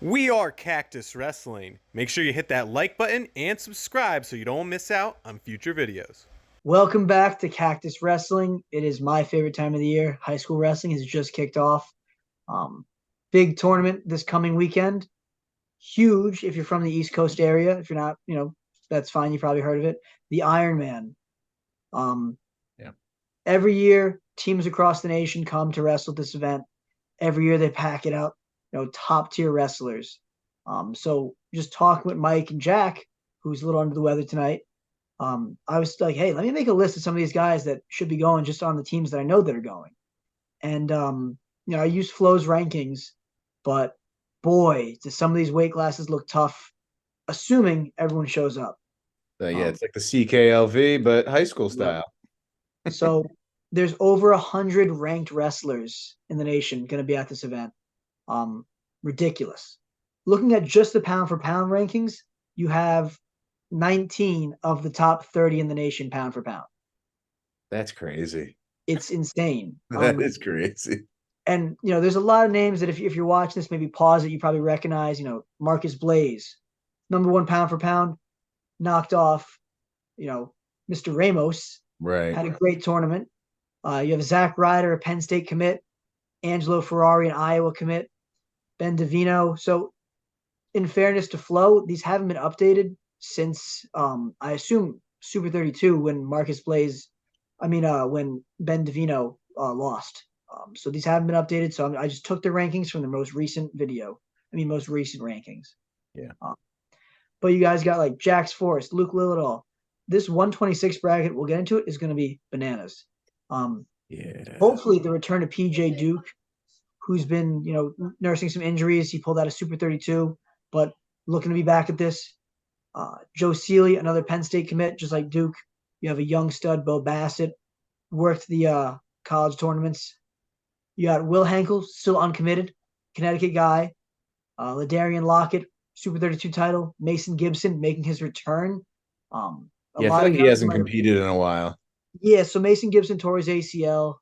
We are Cactus Wrestling. Make sure you hit that like button and subscribe so you don't miss out on future videos. Welcome back to Cactus Wrestling. It is my favorite time of the year. High school wrestling has just kicked off. Um, Big tournament this coming weekend. Huge if you're from the East Coast area. If you're not, that's fine. You probably heard of it. The Ironman. Um, Yeah. every year, teams across the nation come to wrestle at this event. Every year they pack it out. Top tier wrestlers. So just talking with Mike and Jack, who's a little under the weather tonight. I was like, hey, let me make a list of some of these guys that should be going just on the teams that I know that are going. And, I use Flo's rankings, but boy, do some of these weight classes look tough, assuming everyone shows up. It's like the CKLV, but high school style. So there's over 100 ranked wrestlers in the nation going to be at this event. Ridiculous. Looking at just the pound for pound rankings, you have 19 of the top 30 in the nation pound for pound. That's crazy. It's insane. That is crazy. And, there's a lot of names that if you're watching this, maybe pause it, you probably recognize, Marcus Blaze, #1 pound for pound, knocked off, Mr. Ramos. Right. Had a great tournament. You have Zach Ryder, a Penn State commit, Angelo Ferrari, an Iowa commit, Ben DeVino. So in fairness to Flo, these haven't been updated since I assume Super 32 when when Ben DeVino lost. So these haven't been updated. So I just took the rankings from the most recent rankings. Yeah. But you guys got like Jax Forrest, Luke Lilladall. This 126 bracket, we'll get into it, is going to be bananas. Hopefully the return of PJ Duke, who's been, nursing some injuries. He pulled out a Super 32, but looking to be back at this. Joe Seeley, another Penn State commit, just like Duke. You have a young stud, Bo Bassett, worked the college tournaments. You got Will Henkel, still uncommitted, Connecticut guy. Ladarian Lockett, Super 32 title. Mason Gibson making his return. I feel like he hasn't competed in a while. Yeah, so Mason Gibson tore his ACL.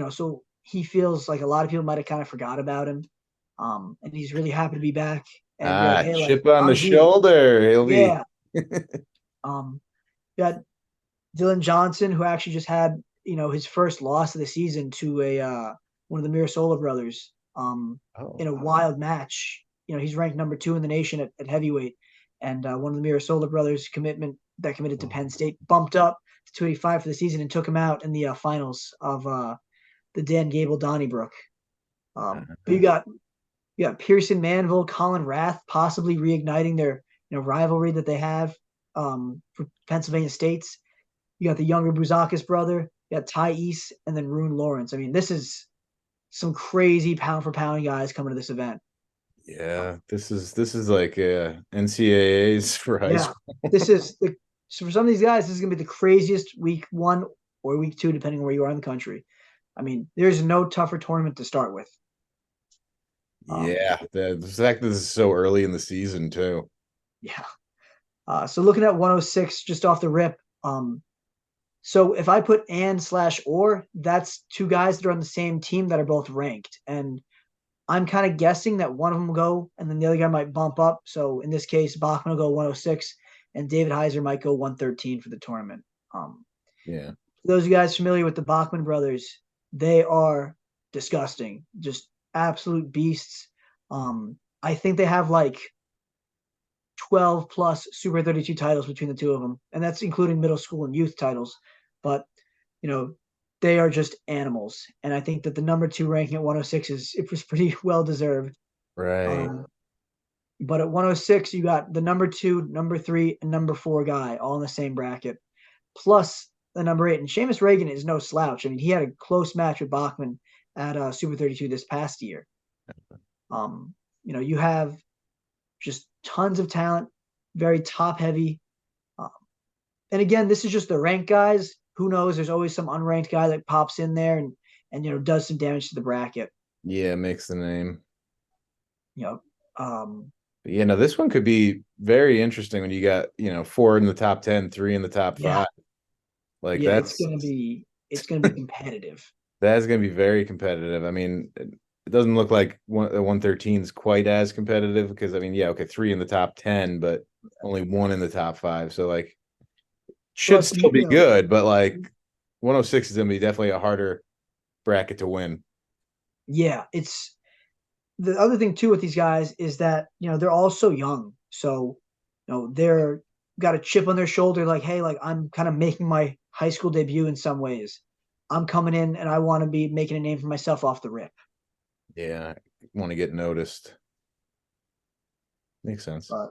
So he feels like a lot of people might have kind of forgot about him. And he's really happy to be back. And chip on the shoulder. He'll be. Got Dylan Johnson, who actually just had, his first loss of the season to one of the Mirasola brothers in a wild match. He's ranked #2 in the nation at heavyweight. And one of the Mirasola brothers committed to Penn State bumped up to 285 for the season and took him out in the finals of the Dan Gable Donnybrook. But you got Pearson Manville, Colin Rath possibly reigniting their rivalry that they have for Pennsylvania States. You got the younger Bouzakis brother, you got Ty East, and then Rune Lawrence. I mean, this is some crazy pound for pound guys coming to this event. Yeah, this is like NCAAs for high school. So for some of these guys, this is gonna be the craziest week 1 or week 2, depending on where you are in the country. I mean, there's no tougher tournament to start with. The fact that this is so early in the season too. Yeah. So looking at 106 just off the rip. So if I put and/or, that's two guys that are on the same team that are both ranked. And I'm kind of guessing that one of them will go and then the other guy might bump up. So in this case, Bachman will go 106 and David Heiser might go 113 for the tournament. For those of you guys familiar with the Bachman brothers, they are disgusting. Just absolute beasts. I think they have like 12 plus Super 32 titles between the two of them. And that's including middle school and youth titles. But, they are just animals. And I think that the #2 ranking at 106 was pretty well deserved. Right. But at 106, you got the #2, #3, and #4 guy all in the same bracket. Plus the #8. And Seamus Reagan is no slouch. I mean, he had a close match with Bachman at Super 32 this past year. You have just tons of talent, very top heavy. And again, this is just the ranked guys. Who knows? There's always some unranked guy that pops in there and does some damage to the bracket. Yeah, makes the name. This one could be very interesting when you got 4 in the top 10, 3 in the top 5. It's gonna be competitive. That's gonna be very competitive. I mean, it doesn't look like 113 is quite as competitive because I mean, yeah, okay, 3 in the top 10, but only 1 in the top 5. So like should Plus, still be good, but like 106 is gonna be definitely a harder bracket to win. Yeah, it's the other thing too with these guys is that they're all so young, so they're got a chip on their shoulder, like, hey, like I'm kind of making my high school debut in some ways. I'm coming in and I want to be making a name for myself off the rip. Yeah, want to get noticed. Makes sense. But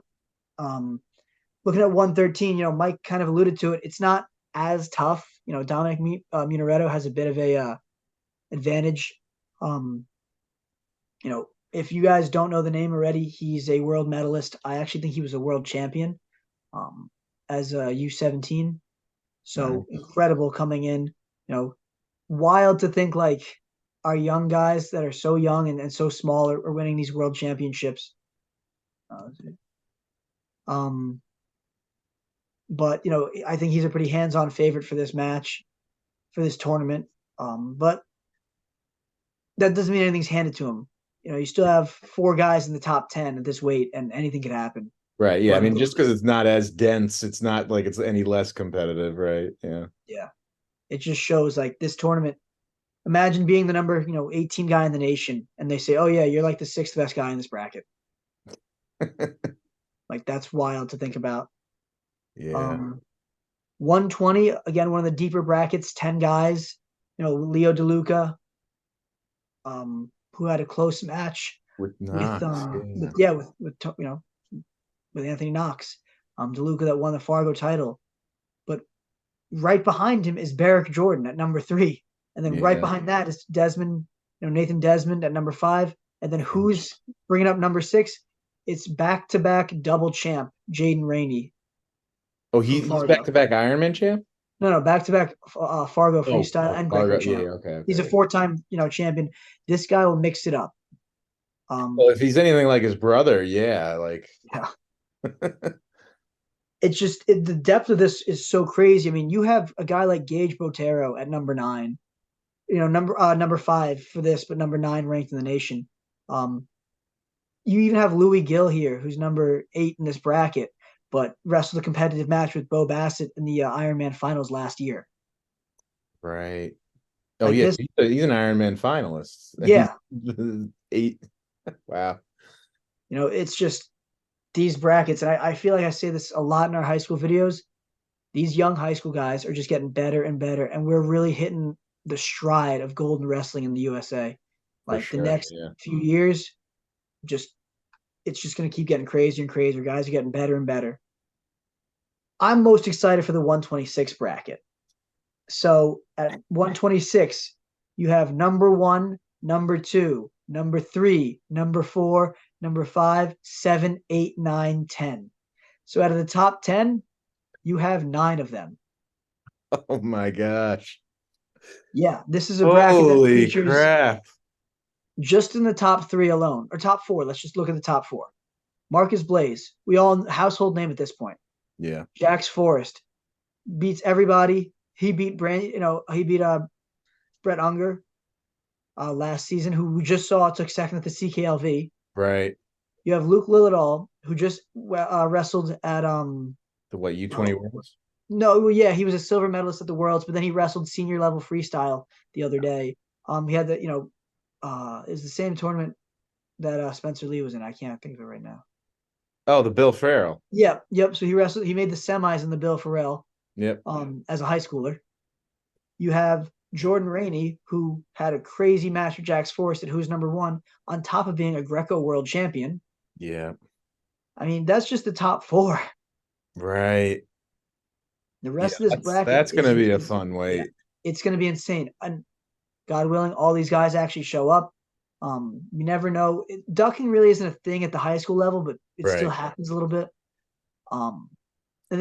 looking at 113, Mike kind of alluded to it. It's not as tough. Dominic Minaretto has a bit of a advantage. If you guys don't know the name already, he's a world medalist. I actually think he was a world champion as a U17. So incredible coming in. Wild to think like our young guys that are so young and so small are winning these world championships. But I think he's a pretty hands-on favorite for this match, for this tournament. But that doesn't mean anything's handed to him. You still have 4 guys in the top 10 at this weight, and anything could happen. Right. Yeah. But, I mean, just because it's not as dense, it's not like it's any less competitive, right? Yeah. Yeah. It just shows like this tournament. Imagine being the number 18 guy in the nation, and they say, "Oh yeah, you're like the 6th best guy in this bracket." Like that's wild to think about. Yeah. 120 again, one of the deeper brackets. 10 guys. Leo DeLuca, who had a close match with Knox, with Anthony Knox. DeLuca that won the Fargo title, but right behind him is Barrick Jordan at number 3, and then right behind that is Desmond, Nathan Desmond at number 5, and then who's bringing up number 6? It's back-to-back double champ Jaden Rainey. Oh, he's back-to-back Ironman champ? No, back-to-back Fargo freestyle and Greco champ. Okay. He's a 4-time, champion. This guy will mix it up. Well, if he's anything like his brother, yeah. It's just the depth of this is so crazy. I mean, you have a guy like Gage Botero at number 9, number 5 for this, but number 9 ranked in the nation. You even have Louis Gill here, who's number 8 in this bracket, but wrestled a competitive match with Bo Bassett in the Ironman finals last year. Right. Oh, like yeah, he's an Ironman finalist. Yeah. 8. Wow. It's just these brackets, and I feel like I say this a lot in our high school videos. These young high school guys are just getting better and better, and we're really hitting the stride of golden wrestling in the USA. Like the next few years, it's just going to keep getting crazier and crazier. Guys are getting better and better. I'm most excited for the 126 bracket. So at 126, you have number 1, number 2, number 3, number 4, number 5, 7, 8, 9, 10. So out of the top 10, you have 9 of them. Oh my gosh. Yeah, this is a bracket that features crap. Just in the top 3 alone, or top 4. Let's just look at the top 4. Marcus Blaze, we all household name at this point. Yeah. Jax Forrest beats everybody. He beat Brett Unger last season, who we just saw took second at the CKLV. Right. You have Luke Lilladall, who just wrestled at the U20 Worlds. No, yeah, he was a silver medalist at the Worlds, but then he wrestled senior level freestyle the other day. He had the is the same tournament that Spencer Lee was in. I can't think of it right now. Oh, the Bill Farrell. Yep. So he wrestled. He made the semis in the Bill Farrell. Yep. As a high schooler. You have Jordan Rainey, who had a crazy match with Jax Forrest, who's number 1, on top of being a Greco world champion. Yeah. I mean, that's just the top 4. Right. The rest of this bracket. That's going to be a fun weight. Yeah, it's going to be insane. And God willing, all these guys actually show up. You never know. Ducking really isn't a thing at the high school level, but it still happens a little bit. And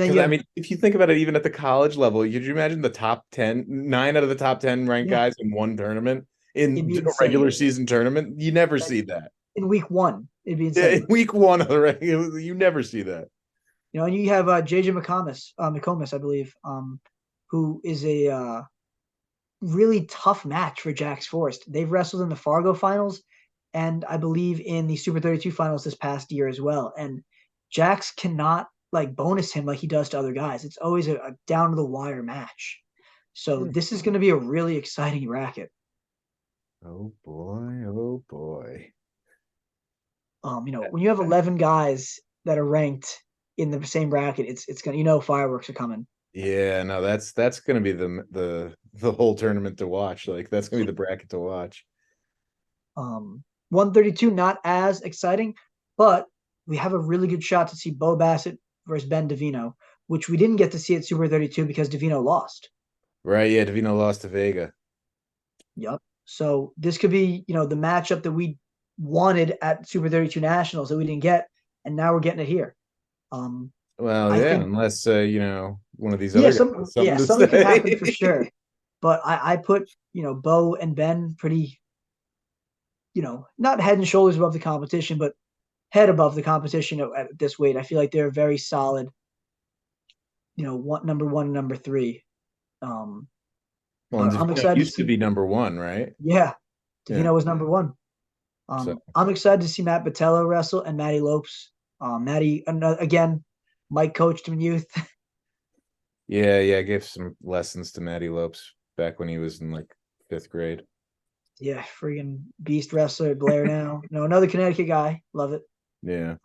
then I mean, if you think about it, even at the college level, could you imagine the top 10, 9 out of the top 10 ranked guys in one tournament in a regular season tournament? You never see that. In week 1, it'd be insane. Yeah, in week 1 of the regular, you never see that. And you have JJ McComas, I believe, who is a really tough match for Jax Forrest. They've wrestled in the Fargo finals, and I believe in the Super 32 finals this past year as well. And Jax cannot like bonus him like he does to other guys. It's always a down to the wire match. So this is going to be a really exciting bracket. Oh boy, oh boy. When you have 11 guys that are ranked in the same bracket, it's gonna, fireworks are coming. Yeah, no, that's gonna be the whole tournament to watch. Like that's gonna be the bracket to watch. 132 not as exciting, but we have a really good shot to see Bo Bassett versus Ben Davino, which we didn't get to see at Super 32 because Davino lost. Right, yeah, Davino lost to Vega. Yep. So this could be, the matchup that we wanted at Super 32 Nationals that we didn't get, and now we're getting it here. Well, yeah, unless one of these yeah, other guys has something can happen for sure. But I put Bo and Ben pretty, not head and shoulders above the competition, but head above the competition at this weight. I feel like they're very solid. Number one, and number three. Well, I'm excited. Used to be number one, right? Yeah, Davino was number one. I'm excited to see Matt Botello wrestle and Matty Lopes. Matty, again, Mike coached him in youth. Yeah, I gave some lessons to Matty Lopes back when he was in like 5th grade. Yeah, freaking beast wrestler at Blair now. Another Connecticut guy. Love it. Yeah.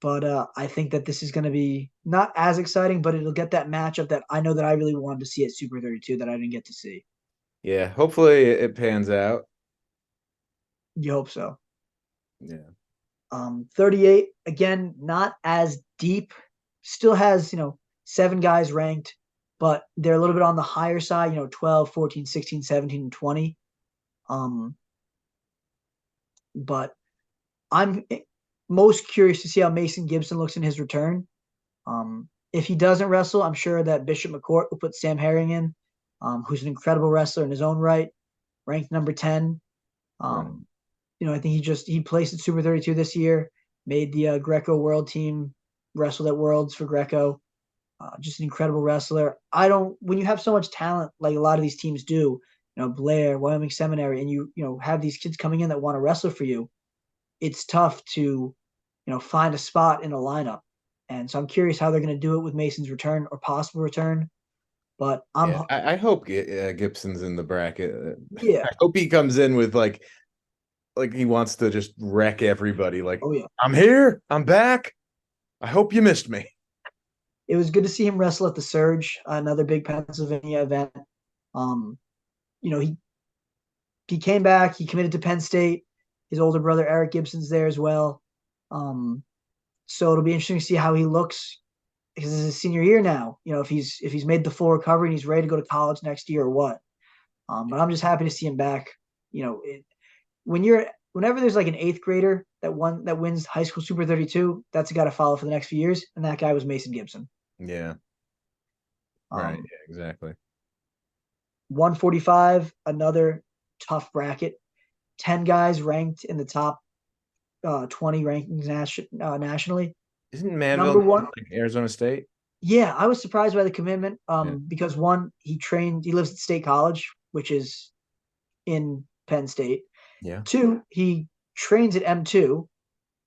But I think that this is going to be not as exciting, but it'll get that matchup that I know that I really wanted to see at Super 32 that I didn't get to see. Yeah, hopefully it pans out. You hope so. Yeah. 38, again, not as deep. Still has, 7 guys ranked, but they're a little bit on the higher side, 12, 14, 16, 17, and 20. But I'm most curious to see how Mason Gibson looks in his return. If he doesn't wrestle, I'm sure that Bishop McCourt will put Sam Herring in, who's an incredible wrestler in his own right, ranked number 10. Right. I think he placed at Super 32 this year, made the Greco World team, wrestled at Worlds for Greco. Just an incredible wrestler. When you have so much talent like a lot of these teams do, Blair, Wyoming Seminary, and you have these kids coming in that want to wrestle for you, it's tough to, find a spot in a lineup. And so I'm curious how they're going to do it with Mason's return or possible return. But I hope Gibson's in the bracket. Yeah. I hope he comes in with like he wants to just wreck everybody. Like, oh yeah, I'm here, I'm back. I hope you missed me. It was good to see him wrestle at the Surge, another big Pennsylvania event. He came back. He committed to Penn State. His older brother Eric Gibson's there as well. So it'll be interesting to see how he looks because it's his senior year now. If he's made the full recovery and he's ready to go to college next year or what. But I'm just happy to see him back. Whenever there's like an 8th grader that wins high school Super 32, that's a guy to follow for the next few years, and that guy was Mason Gibson. Yeah. Right. Yeah, exactly. 145, another tough bracket. 10 guys ranked in the top 20 rankings nationally. Isn't Manville number one like Arizona State? Yeah, I was surprised by the commitment. Because one, he lives at State College, which is in Penn State. Yeah. 2, he trains at M2,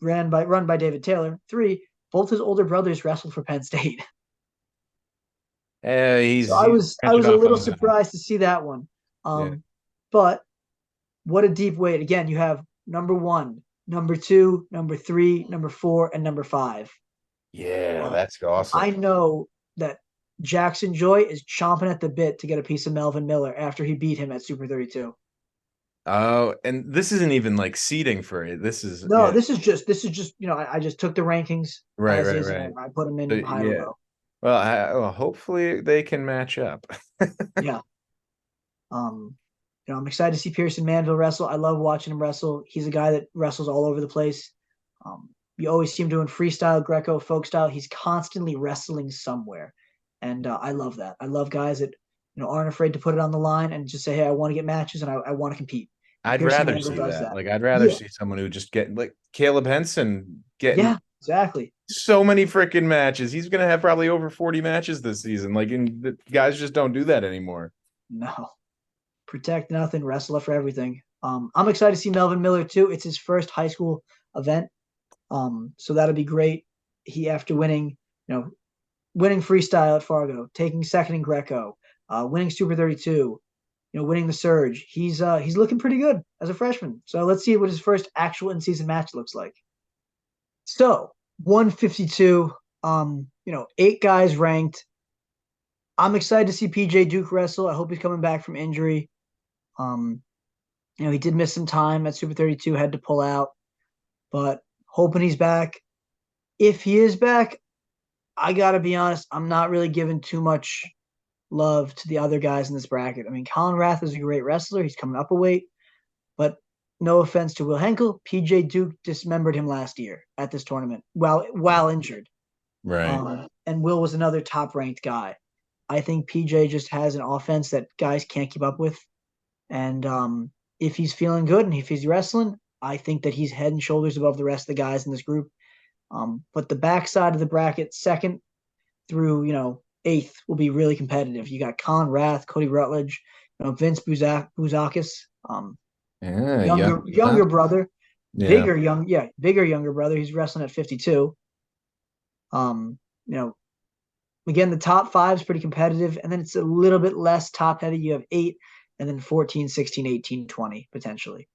run by David Taylor. 3, both his older brothers wrestled for Penn State. So I was a little surprised to see that one. But what a deep weight. Again, you have number 1, number 2, number 3, number 4, and number 5. Yeah, that's awesome. I know that Jackson Joy is chomping at the bit to get a piece of Melvin Miller after he beat him at Super 32. Oh, and this isn't even like seeding for it. This is this is just I just took the rankings right. And I put them in high or low. Well, hopefully they can match up. Yeah. I'm excited to see Pearson Manville wrestle. I love watching him wrestle. He's a guy that wrestles all over the place. You always see him doing freestyle, Greco, folk style. He's constantly wrestling somewhere, and I love that. I love guys that aren't afraid to put it on the line and just say, "Hey, I want to get matches and I want to compete." I'd rather see that. Like, I'd rather see someone who just get like Caleb Henson getting exactly so many freaking matches. He's gonna have probably over 40 matches this season. Like, and the guys just don't do that anymore. No, protect nothing, wrestle for everything. I'm excited to see Melvin Miller too. It's his first high school event. So that'll be great. He, after winning, winning freestyle at Fargo, taking second in Greco, winning Super 32, winning the Surge. He's looking pretty good as a freshman. So let's see what his first actual in-season match looks like. So 152, 8 guys ranked. I'm excited to see PJ Duke wrestle. I hope he's coming back from injury. He did miss some time at Super 32, had to pull out, but hoping he's back. If he is back, I got to be honest, I'm not really giving too much love to the other guys in this bracket. I mean, Colin Rath is a great wrestler. He's coming up a weight, but no offense to Will Henkel, PJ Duke dismembered him last year at this tournament while injured. Right. And Will was another top-ranked guy. I think PJ just has an offense that guys can't keep up with. And if he's feeling good and if he's wrestling, I think that he's head and shoulders above the rest of the guys in this group. But the backside of the bracket, 2nd through 8th, will be really competitive. You got Colin Rath, Cody Rutledge, Vince Bouzakis, younger brother, bigger younger brother. He's wrestling at 52. Again, the top 5 is pretty competitive, and then it's a little bit less top heavy. You have 8, and then 14, 16, 18, 20 potentially.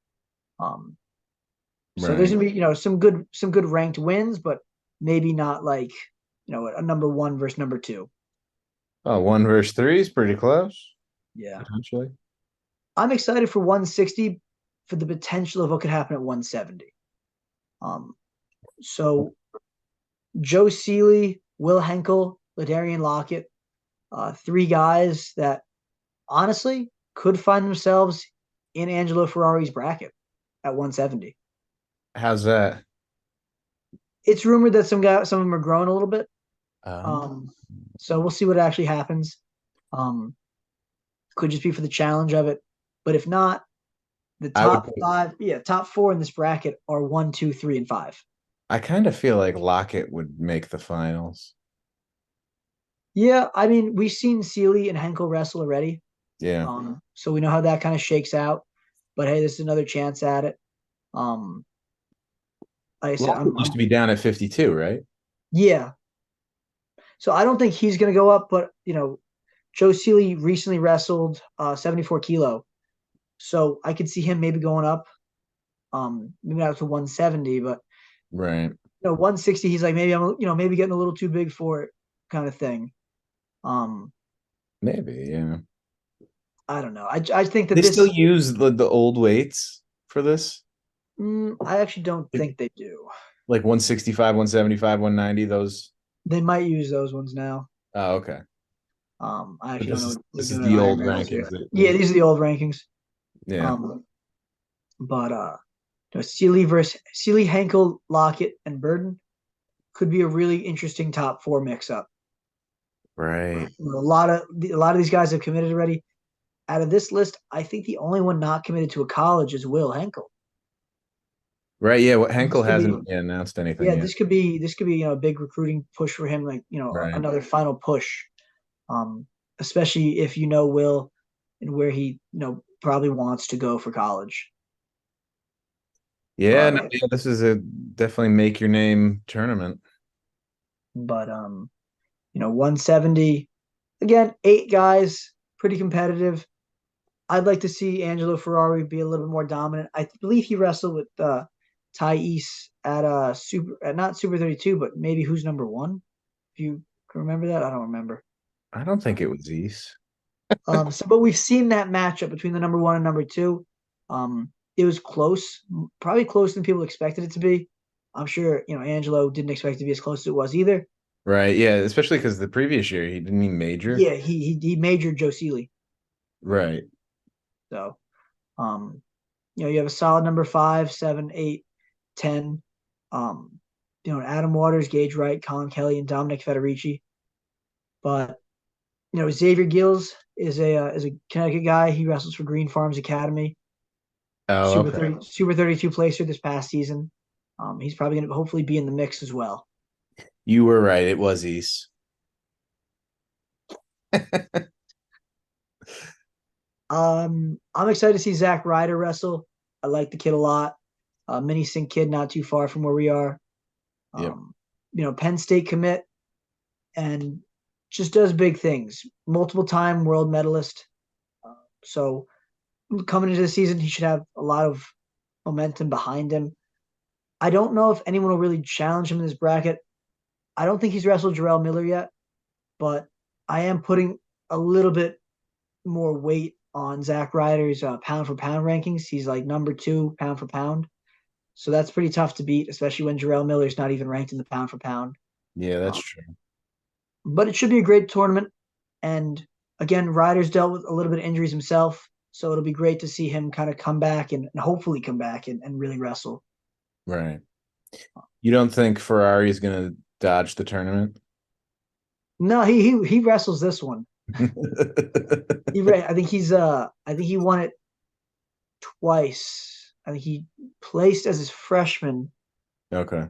So there's gonna be some good ranked wins, but maybe not like a number 1 versus number 2. Oh, 1 versus 3 is pretty close. Yeah, potentially. I'm excited for 160 for the potential of what could happen at 170. So Joe Seeley, Will Henkel, Ladarian Lockett, 3 guys that honestly could find themselves in Angelo Ferrari's bracket at 170. How's that? It's rumored that some of them are growing a little bit. So we'll see what actually happens. Could just be for the challenge of it, but if not, the top 4 in this bracket are 1, 2, 3, and 5. I kind of feel like Lockett would make the finals. Yeah, I mean, we've seen Seeley and Henkel wrestle already. Yeah. So we know how that kind of shakes out. But hey, this is another chance at it. Like I said, Lockett used to be down at 52, right? Yeah. So I don't think he's going to go up, but Joe Seeley recently wrestled 74 kilo, so I could see him maybe going up. Maybe not to 170, but right. 160. He's like, maybe I'm maybe getting a little too big for it, kind of thing. Maybe, yeah. I don't know. I think that they still use the old weights for this. I actually don't think they do. Like 165, 175, 190. Those they might use those ones now. Oh, okay. I actually don't know. This is the old rankings. Yeah, these are the old rankings. Yeah. But Seeley, Henkel, Lockett, and Burden could be a really interesting top 4 mix-up. Right. A lot of these guys have committed already. Out of this list, I think the only one not committed to a college is Will Henkel. Right. Yeah. What Henkel hasn't announced anything. Yeah, yet. This could be a big recruiting push for him. Like right. Another final push. Especially if Will and where he probably wants to go for college. Yeah, this is a definitely make your name tournament. But 170 again, 8 guys, pretty competitive. I'd like to see Angelo Ferrari be a little bit more dominant. I believe he wrestled with Thais at not Super 32, but maybe who's number 1? If you can remember that, I don't remember. I don't think it was East. But we've seen that matchup between the number 1 and number 2. It was close, probably closer than people expected it to be. I'm sure Angelo didn't expect it to be as close as it was either. Right. Yeah. Especially because the previous year he didn't even major. Yeah, he majored Joe Seeley. Right. So, you have a solid number 5, 7, 8, 10. Adam Waters, Gage Wright, Colin Kelly, and Dominic Federici. But Xavier Gills is a Connecticut guy. He wrestles for Green Farms Academy. Oh, Super 32 placer this past season. He's probably going to hopefully be in the mix as well. You were right. It was East. I'm excited to see Zach Ryder wrestle. I like the kid a lot. Mini Sink kid, not too far from where we are. Yep. Penn State commit, and just does big things. Multiple time world medalist. So coming into the season, he should have a lot of momentum behind him. I don't know if anyone will really challenge him in this bracket. I don't think he's wrestled Jarrell Miller yet, but I am putting a little bit more weight on Zack Ryder's pound for pound rankings. He's like number 2 pound for pound. So that's pretty tough to beat, especially when Jarrell Miller's not even ranked in the pound for pound. Yeah, that's true. But it should be a great tournament. And again, Ryder's dealt with a little bit of injuries himself. So it'll be great to see him kind of come back and hopefully come back and really wrestle. Right. You don't think Ferrari's going to dodge the tournament? No, he wrestles this one. I think he won it twice. I think he placed as his freshman. Okay.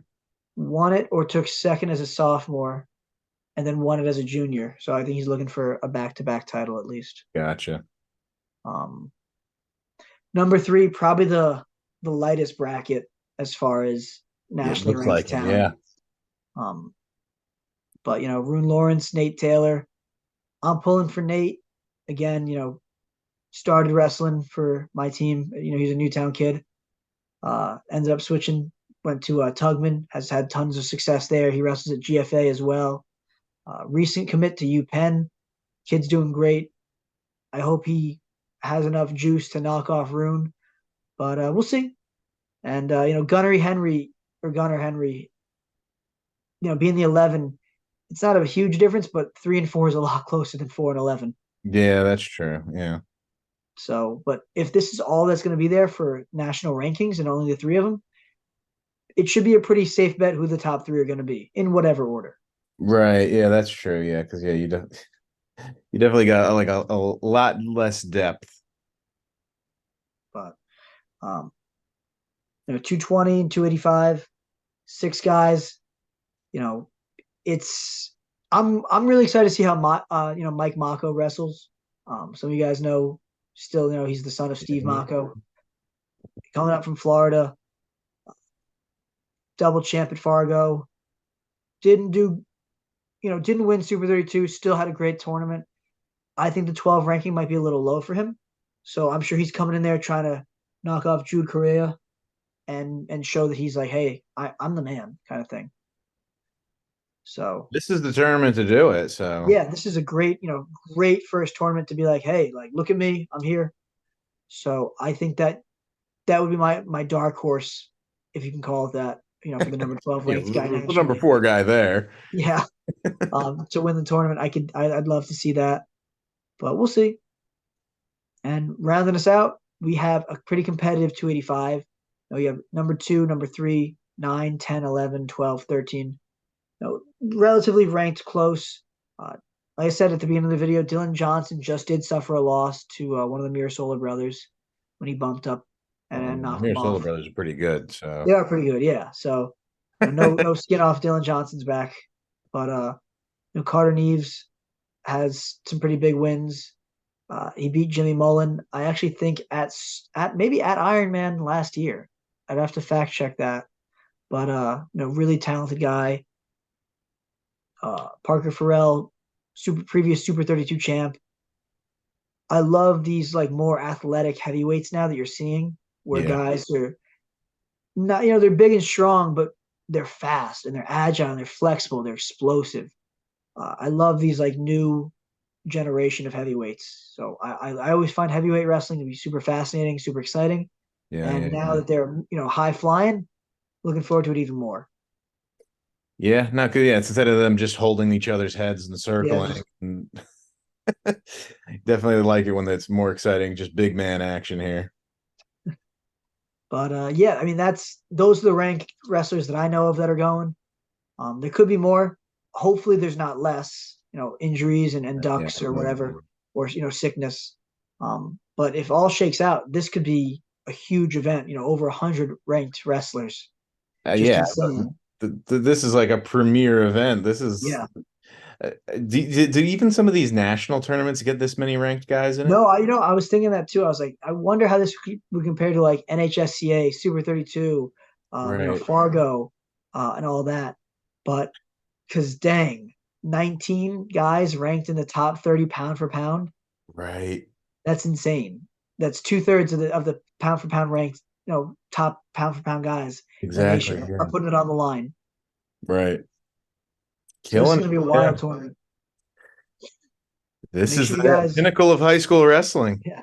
Won it or took second as a sophomore, and then won it as a junior. So I think he's looking for a back-to-back title at least. Gotcha. Number 3, probably the lightest bracket as far as nationally ranked talent. Yeah. But Rune Lawrence, Nate Taylor. I'm pulling for Nate again. Started wrestling for my team. He's a Newtown kid. Ended up switching, went to Tugman. Has had tons of success there. He wrestles at GFA as well. Recent commit to UPenn. Kid's doing great. I hope he has enough juice to knock off Rune, but we'll see. And Gunner Henry, being the 11, it's not a huge difference, but 3 and 4 is a lot closer than 4 and 11. Yeah, that's true. Yeah. So, but if this is all that's going to be there for national rankings and only the 3 of them, it should be a pretty safe bet who the top 3 are going to be in whatever order. Right. Yeah, that's true. Yeah, because you definitely got like a lot less depth. But 220 and 285, 6 guys. I'm really excited to see how Mike Mako wrestles. Some of you guys know still, he's the son of Steve Mako, coming up from Florida, double champ at Fargo. Didn't win Super 32, still had a great tournament. I think the 12 ranking might be a little low for him. So I'm sure he's coming in there trying to knock off Jude Correa and show that he's like, hey, I'm the man kind of thing. So this is the tournament to do it. So yeah, this is a great first tournament to be like, hey, like, look at me, I'm here. So I think that would be my dark horse, if you can call it that, for the number 12 ranked guy. The number 4 guy there. Yeah. To win the tournament, I'd love to see that, but we'll see. And rounding us out, we have a pretty competitive 285. We have number 2, number 3, 9, 10, 11, 12, 13. Relatively ranked close. Like I said at the beginning of the video, Dylan Johnson just did suffer a loss to one of the Mirasola brothers when he bumped up and knocked him off. Mirasola brothers are pretty good, so they are pretty good, yeah. So no skin off Dylan Johnson's back, but Carter Neves has some pretty big wins. He beat Jimmy Mullen. I actually think at Ironman last year. I'd have to fact check that, but really talented guy. Parker Farrell, previous Super 32 champ. I love these like more athletic heavyweights now that you're seeing, where guys are not, they're big and strong, but they're fast and they're agile and they're flexible, they're explosive. I love these like new generation of heavyweights. So I always find heavyweight wrestling to be super fascinating, super exciting. Now that they're high flying, looking forward to it even more. Yeah, not good. Yeah, it's instead of them just holding each other's heads and circling. Yeah. Definitely like it when it's more exciting, just big man action here. But I mean, those are the ranked wrestlers that I know of that are going. There could be more. Hopefully there's not less, injuries and ducks or whatever, or sickness. But if all shakes out, this could be a huge event, over 100 ranked wrestlers. This is like a premier event. This is Do even some of these national tournaments get this many ranked guys in it? No, I was thinking that too. I was like, I wonder how this would compare to like NHSCA, Super 32, Right, Fargo, and all that. But because dang, 19 guys ranked in the top 30 pound for pound. right, That's insane. That's 2/3 of the pound for pound ranked, top pound for pound guys in the exactly. nation are Yeah, putting it on the line. right. So this is Killing going to be a it. Yeah. wild tournament. This Make is sure you the guys, pinnacle of high school wrestling. yeah,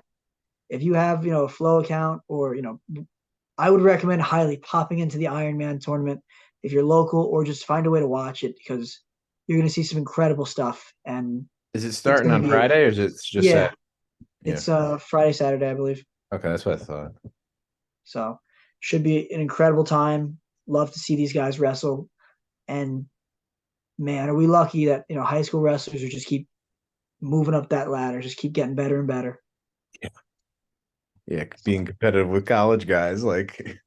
if you have, a Flow account or, I would recommend highly popping into the Ironman tournament if you're local, or just find a way to watch it because you're going to see some incredible stuff. And Is it it's starting going on to be, Friday or is it just yeah, Saturday? Yeah. it's Friday, Saturday, I believe. Okay, that's what I thought. So should be an incredible time. Love to see these guys wrestle. And man, are we lucky that, high school wrestlers are just keep moving up that ladder, just keep getting better and better. Yeah. Yeah, being competitive with college guys like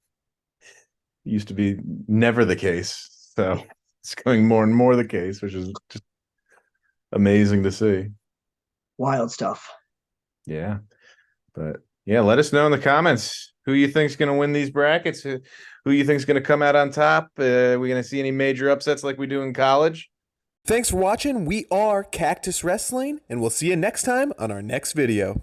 used to be never the case. So it's going more and more the case, which is just amazing to see. Wild stuff. Yeah. But yeah, let us know in the comments who you think's going to win these brackets, who you think's going to come out on top. Are we going to see any major upsets like we do in college? Thanks for watching. We are Cactus Wrestling, and we'll see you next time on our next video.